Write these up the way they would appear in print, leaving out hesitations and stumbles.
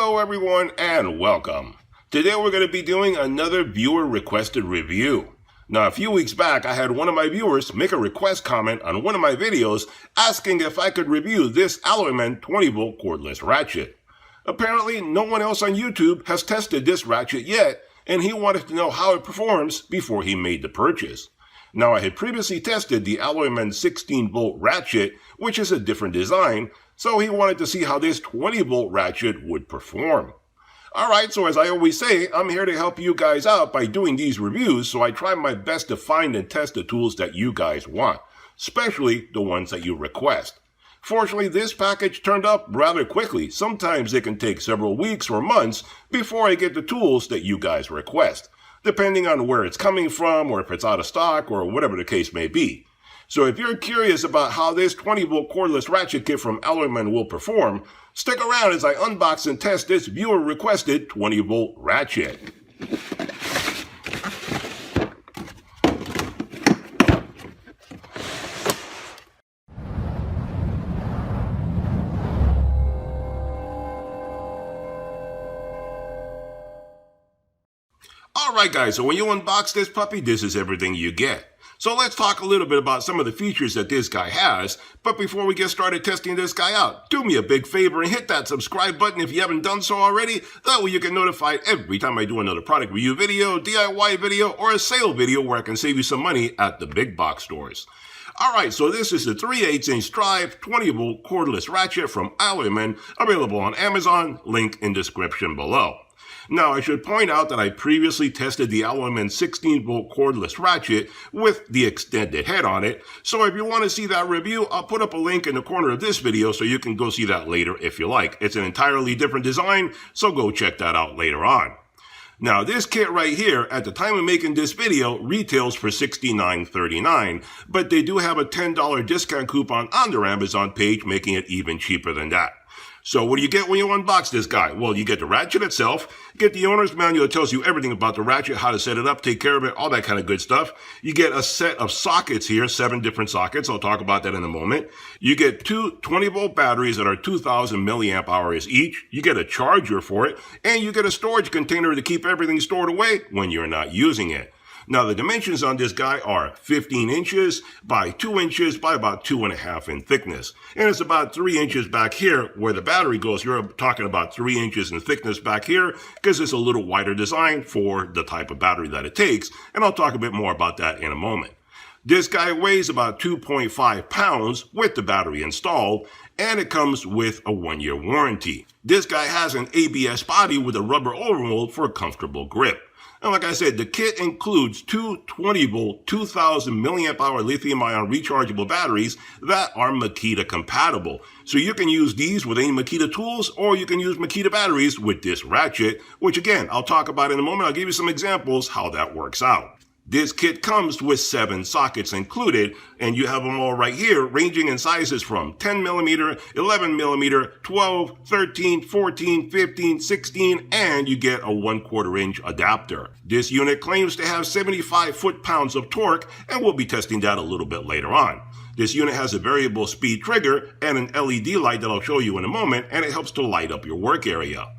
Hello everyone and welcome. Today we're going to be doing another viewer requested review. Now a few weeks back I had one of my viewers make a request comment on one of my videos asking if I could review this Alloyman 20V Cordless Ratchet. Apparently no one else on YouTube has tested this ratchet yet, and he wanted to know how it performs before he made the purchase. Now I had previously tested the Alloyman 16V ratchet, which is a different design, so he wanted to see how this 20V ratchet would perform. Alright, so as I always say, I'm here to help you guys out by doing these reviews, so I try my best to find and test the tools that you guys want, especially the ones that you request. Fortunately, this package turned up rather quickly. Sometimes it can take several weeks or months before I get the tools that you guys request, depending on where it's coming from or if it's out of stock or whatever the case may be. So if you're curious about how this 20V cordless ratchet kit from Alloyman will perform, stick around as I unbox and test this viewer requested 20V ratchet. Alright guys, so when you unbox this puppy, this is everything you get. So let's talk a little bit about some of the features that this guy has, but before we get started testing this guy out, do me a big favor and hit that subscribe button if you haven't done so already. That way you get notified every time I do another product review video, DIY video, or a sale video where I can save you some money at the big box stores. Alright, so this is the 3/8" drive 20V cordless ratchet from Alloyman, available on Amazon, link in description below. Now, I should point out that I previously tested the Alloyman 16V cordless ratchet with the extended head on it, so if you want to see that review, I'll put up a link in the corner of this video so you can go see that later if you like. It's an entirely different design, so go check that out later on. Now, this kit right here, at the time of making this video, retails for $69.39, but they do have a $10 discount coupon on their Amazon page, making it even cheaper than that. So what do you get when you unbox this guy? Well, you get the ratchet itself, you get the owner's manual that tells you everything about the ratchet, how to set it up, take care of it, all that kind of good stuff. You get a set of sockets here, 7 different sockets. I'll talk about that in a moment. You get two 20V batteries that are 2,000 milliamp hours each. You get a charger for it, and you get a storage container to keep everything stored away when you're not using it. Now, the dimensions on this guy are 15 inches by 2 inches by about 2.5 in thickness. And it's about 3 inches back here where the battery goes. You're talking about 3 inches in thickness back here because it's a little wider design for the type of battery that it takes. And I'll talk a bit more about that in a moment. This guy weighs about 2.5 pounds with the battery installed, and it comes with a 1-year warranty. This guy has an ABS body with a rubber overmold for a comfortable grip. And like I said, the kit includes two 20V 2,000 milliamp hour lithium-ion rechargeable batteries that are Makita compatible. So you can use these with any Makita tools, or you can use Makita batteries with this ratchet, which again, I'll talk about in a moment. I'll give you some examples how that works out. This kit comes with 7 sockets included, and you have them all right here, ranging in sizes from 10mm, 11mm, 12, 13, 14, 15, 16, and you get a 1/4 inch adapter. This unit claims to have 75 foot-pounds of torque, and we'll be testing that a little bit later on. This unit has a variable speed trigger and an LED light that I'll show you in a moment, and it helps to light up your work area.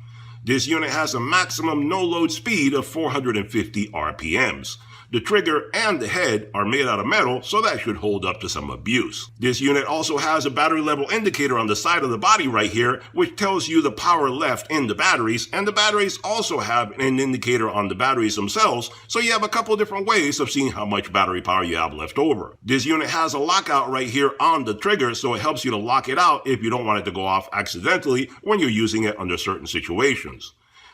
This unit has a maximum no-load speed of 450 RPMs. The trigger and the head are made out of metal, so that should hold up to some abuse. This unit also has a battery level indicator on the side of the body right here, which tells you the power left in the batteries, and the batteries also have an indicator on the batteries themselves, so you have a couple different ways of seeing how much battery power you have left over. This unit has a lockout right here on the trigger, so it helps you to lock it out if you don't want it to go off accidentally when you're using it under certain situations.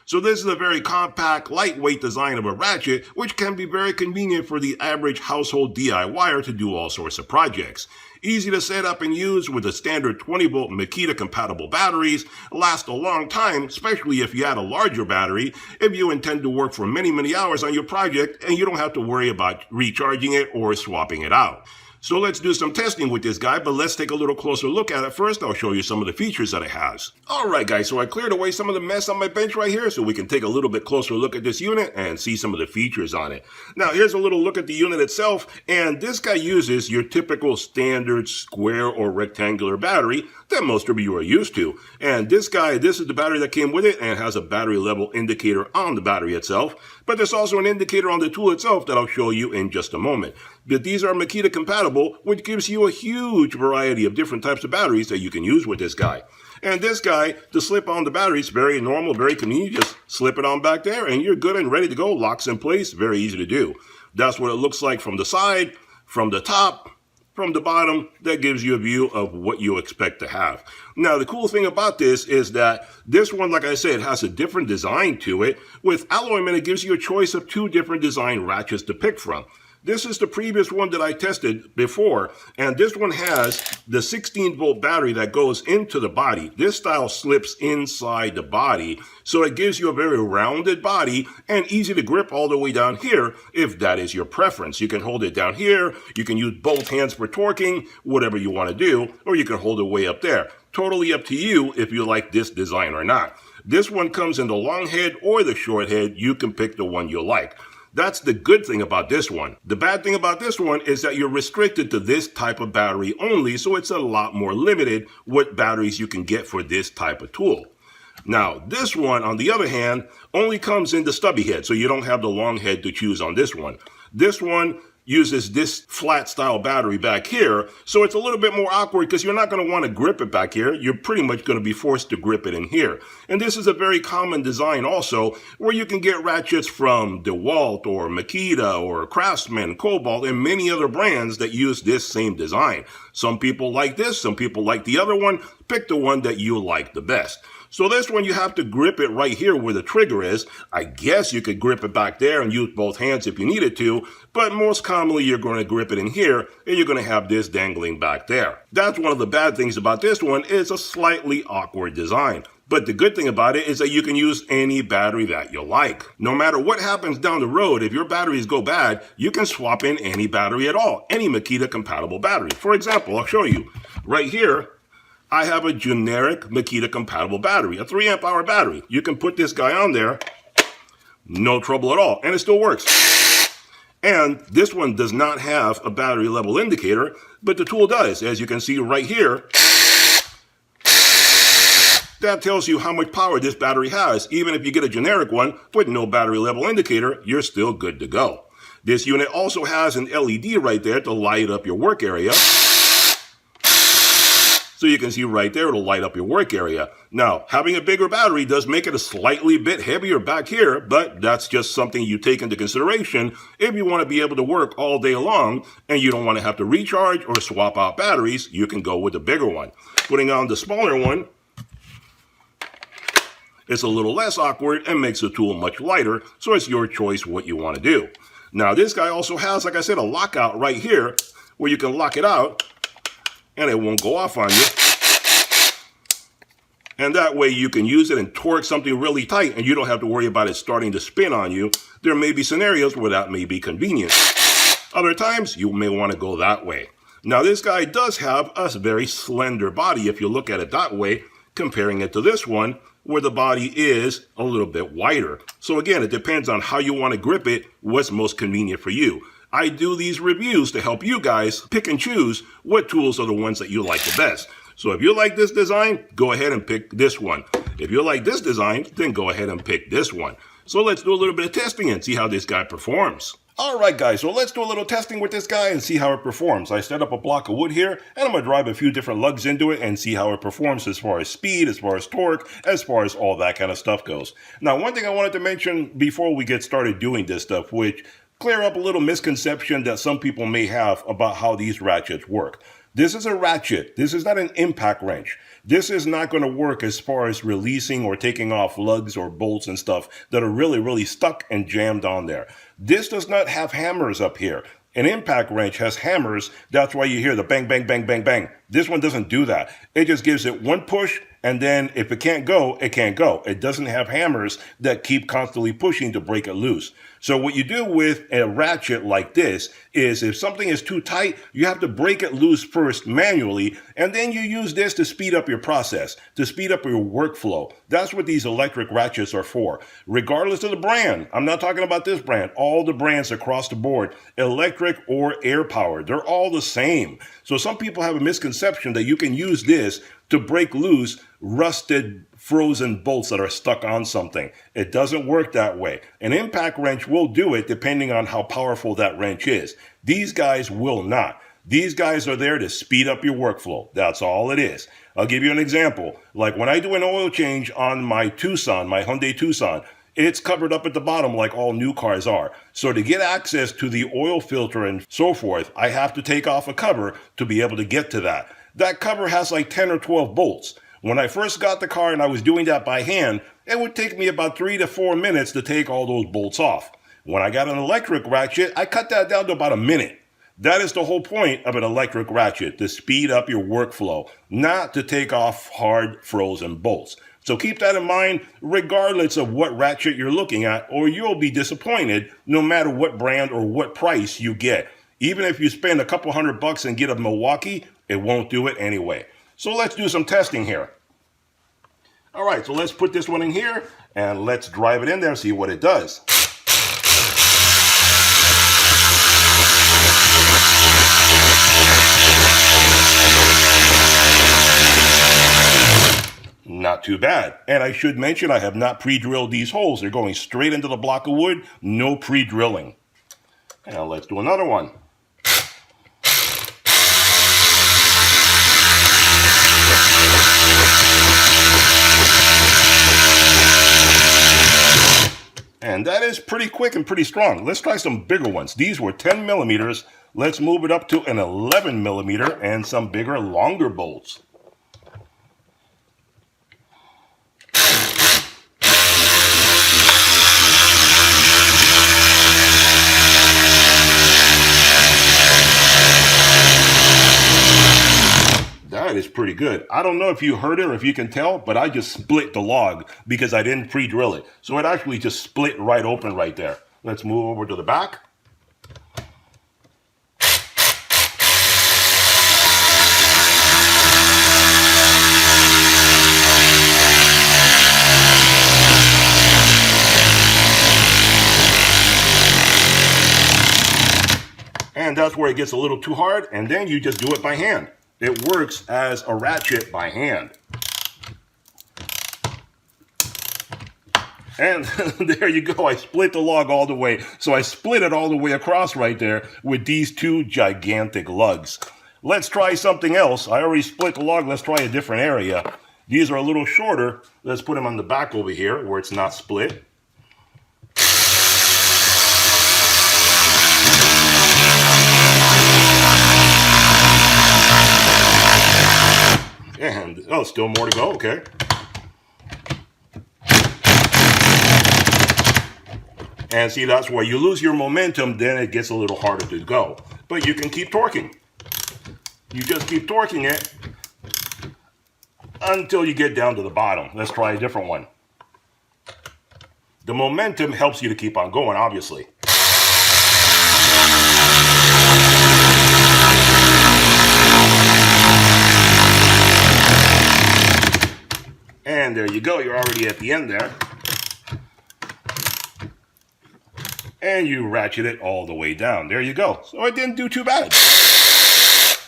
So this is a very compact, lightweight design of a ratchet, which can be very convenient for the average household DIYer to do all sorts of projects. Easy to set up and use with the standard 20V Makita compatible batteries, last a long time, especially if you add a larger battery, if you intend to work for many hours on your project and you don't have to worry about recharging it or swapping it out. So let's do some testing with this guy, but let's take a little closer look at it first. I'll show you some of the features that it has. Alright guys, so I cleared away some of the mess on my bench right here so we can take a little bit closer look at this unit and see some of the features on it. Now here's a little look at the unit itself, and this guy uses your typical standard square or rectangular battery that most of you are used to. And this is the battery that came with it and has a battery level indicator on the battery itself, but there's also an indicator on the tool itself that I'll show you in just a moment. But these are Makita compatible, which gives you a huge variety of different types of batteries that you can use with this guy. And this guy, to slip on the batteries, very normal, very convenient. Just slip it on back there and you're good and ready to go. Locks in place, very easy to do. That's what it looks like from the side, from the top, from the bottom. That gives you a view of what you expect to have. Now, the cool thing about this is that this one, like I said, has a different design to it. With alloy mint, it gives you a choice of 2 different design ratchets to pick from. This is the previous one that I tested before, and this one has the 16-volt battery that goes into the body. This style slips inside the body, so it gives you a very rounded body and easy to grip all the way down here if that is your preference. You can hold it down here, you can use both hands for torquing, whatever you want to do, or you can hold it way up there. Totally up to you if you like this design or not. This one comes in the long head or the short head. You can pick the one you like. That's the good thing about this one. The bad thing about this one is that you're restricted to this type of battery only, so it's a lot more limited what batteries you can get for this type of tool. Now, this one, on the other hand, only comes in the stubby head, so you don't have the long head to choose on this one. This one uses this flat style battery back here, so it's a little bit more awkward because you're not going to want to grip it back here. You're pretty much going to be forced to grip it in here. And this is a very common design also, where you can get ratchets from Dewalt or Makita or Craftsman, Kobalt, and many other brands that use this same design. Some people like this, some people like the other one. Pick the one that you like the best. So this one, you have to grip it right here where the trigger is. I guess you could grip it back there and use both hands if you needed to, but most commonly you're going to grip it in here and you're going to have this dangling back there. That's one of the bad things about this one. It's a slightly awkward design. But the good thing about it is that you can use any battery that you like. No matter what happens down the road, if your batteries go bad, you can swap in any battery at all, any Makita compatible battery. For example, I'll show you. Right here, I have a generic Makita compatible battery, a 3 amp hour battery. You can put this guy on there, no trouble at all, and it still works. And this one does not have a battery level indicator, but the tool does. As you can see right here, that tells you how much power this battery has. Even if you get a generic one with no battery level indicator, you're still good to go. This unit also has an LED right there to light up your work area. So you can see right there, it'll light up your work area. Now, having a bigger battery does make it a slightly bit heavier back here, but that's just something you take into consideration if you want to be able to work all day long and you don't want to have to recharge or swap out batteries. You can go with the bigger one. Putting on the smaller one, it's a little less awkward and makes the tool much lighter, so it's your choice what you want to do. Now, this guy also has, like I said, a lockout right here where you can lock it out and it won't go off on you. And that way you can use it and torque something really tight and you don't have to worry about it starting to spin on you. There may be scenarios where that may be convenient. Other times you may want to go that way. Now this guy does have a very slender body if you look at it that way, comparing it to this one where the body is a little bit wider. So again, it depends on how you want to grip it, what's most convenient for you. I do these reviews to help you guys pick and choose what tools are the ones that you like the best. So if you like this design, go ahead and pick this one. If you like this design, then go ahead and pick this one. So let's do a little bit of testing and see how this guy performs. Alright guys, so let's do a little testing with this guy and see how it performs. I set up a block of wood here and I'm going to drive a few different lugs into it and see how it performs as far as speed, as far as torque, as far as all that kind of stuff goes. Now one thing I wanted to mention before we get started doing this stuff, which clear up a little misconception that some people may have about how these ratchets work. This is a ratchet. This is not an impact wrench. This is not going to work as far as releasing or taking off lugs or bolts and stuff that are really stuck and jammed on there. This does not have hammers up here. An impact wrench has hammers. That's why you hear the bang, bang, bang, bang, bang. This one doesn't do that. It just gives it one push, and then if it can't go, it can't go. It doesn't have hammers that keep constantly pushing to break it loose. So what you do with a ratchet like this is if something is too tight, you have to break it loose first manually, and then you use this to speed up your process, to speed up your workflow. That's what these electric ratchets are for. Regardless of the brand, I'm not talking about this brand, all the brands across the board, electric or air powered, they're all the same. So some people have a misconception that you can use this to break loose rusted, frozen bolts that are stuck on something. It doesn't work that way. An impact wrench will do it depending on how powerful that wrench is. These guys will not. These guys are there to speed up your workflow. That's all it is. I'll give you an example. Like when I do an oil change on my Tucson, my Hyundai Tucson, it's covered up at the bottom like all new cars are. So to get access to the oil filter and so forth, I have to take off a cover to be able to get to that. That cover has like 10 or 12 bolts. When I first got the car and I was doing that by hand, it would take me about 3 to 4 minutes to take all those bolts off. When I got an electric ratchet, I cut that down to about a minute. That is the whole point of an electric ratchet, to speed up your workflow, not to take off hard frozen bolts. So keep that in mind regardless of what ratchet you're looking at, or you'll be disappointed no matter what brand or what price you get. Even if you spend a couple $100 and get a Milwaukee, it won't do it anyway. So let's do some testing here. All right, so let's put this one in here and let's drive it in there and see what it does. Not too bad. And I should mention I have not pre-drilled these holes. They're going straight into the block of wood, no pre-drilling. Now let's do another one. And that is pretty quick and pretty strong. Let's try some bigger ones. These were 10 millimeters. Let's move it up to an 11 millimeter and some bigger, longer bolts. That is pretty good. I don't know if you heard it or if you can tell, but I just split the log because I didn't pre-drill it. So it actually just split right open right there. Let's move over to the back. And that's where it gets a little too hard, and then you just do it by hand. It works as a ratchet by hand. And there you go, I split the log all the way. So I split it all the way across right there with these two gigantic lugs. Let's try something else. I already split the log, let's try a different area. These are a little shorter. Let's put them on the back over here where it's not split. And, oh, still more to go, okay. And see, that's where you lose your momentum, then it gets a little harder to go. But you can keep torquing. You just keep torquing it until you get down to the bottom. Let's try a different one. The momentum helps you to keep on going, obviously. And there you go, you're already at the end there. And you ratchet it all the way down. There you go. So it didn't do too bad.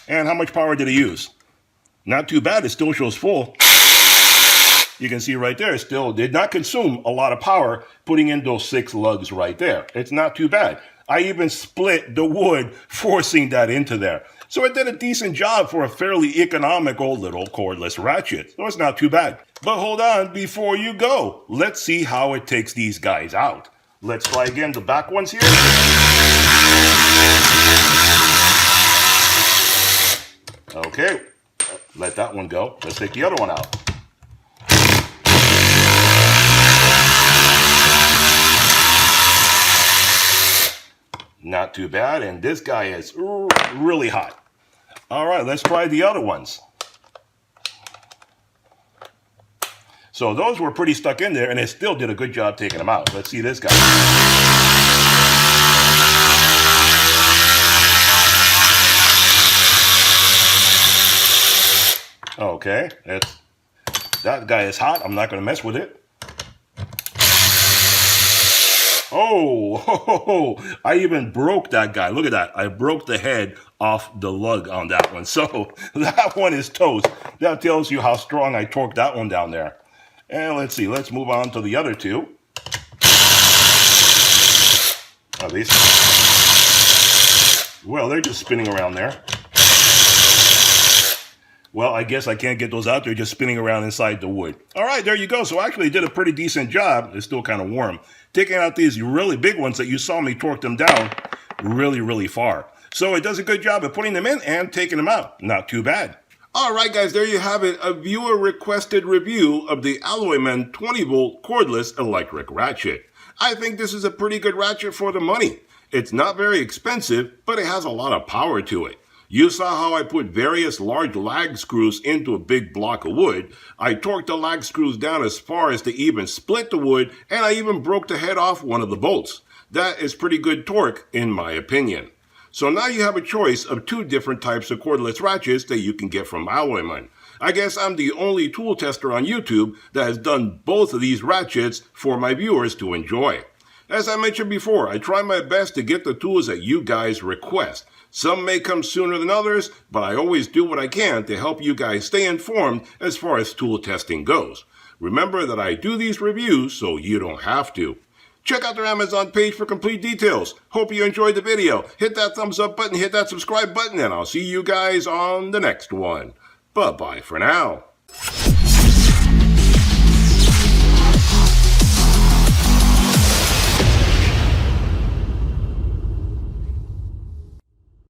And how much power did it use? Not too bad, it still shows full. You can see right there, it still did not consume a lot of power putting in those 6 lugs right there. It's not too bad. I even split the wood, forcing that into there. So it did a decent job for a fairly economical little cordless ratchet. So it's not too bad. But hold on, before you go, let's see how it takes these guys out. Let's try again the back ones here. Okay, let that one go. Let's take the other one out. Not too bad, and this guy is really hot. All right, let's try the other ones. So those were pretty stuck in there, and it still did a good job taking them out. Let's see this guy. Okay, that guy is hot. I'm not going to mess with it. Oh, I even broke that guy. Look at that. I broke the head off the lug on that one. So that one is toast. That tells you how strong I torqued that one down there. And let's see. Let's move on to the other two. At least, well, they're just spinning around there. Well, I guess I can't get those out there just spinning around inside the wood. All right, there you go. So I actually did a pretty decent job. It's still kind of warm. Taking out these really big ones that you saw me torque them down really, really far. So it does a good job of putting them in and taking them out. Not too bad. All right, guys, there you have it. A viewer-requested review of the Alloyman 20V Cordless Electric Ratchet. I think this is a pretty good ratchet for the money. It's not very expensive, but it has a lot of power to it. You saw how I put various large lag screws into a big block of wood. I torqued the lag screws down as far as to even split the wood, and I even broke the head off one of the bolts. That is pretty good torque, in my opinion. So now you have a choice of two different types of cordless ratchets that you can get from Alloyman. I guess I'm the only tool tester on YouTube that has done both of these ratchets for my viewers to enjoy. As I mentioned before, I try my best to get the tools that you guys request. Some may come sooner than others, but I always do what I can to help you guys stay informed as far as tool testing goes. Remember that I do these reviews so you don't have to. Check out their Amazon page for complete details. Hope you enjoyed the video. Hit that thumbs up button, hit that subscribe button, and I'll see you guys on the next one. Bye-bye for now.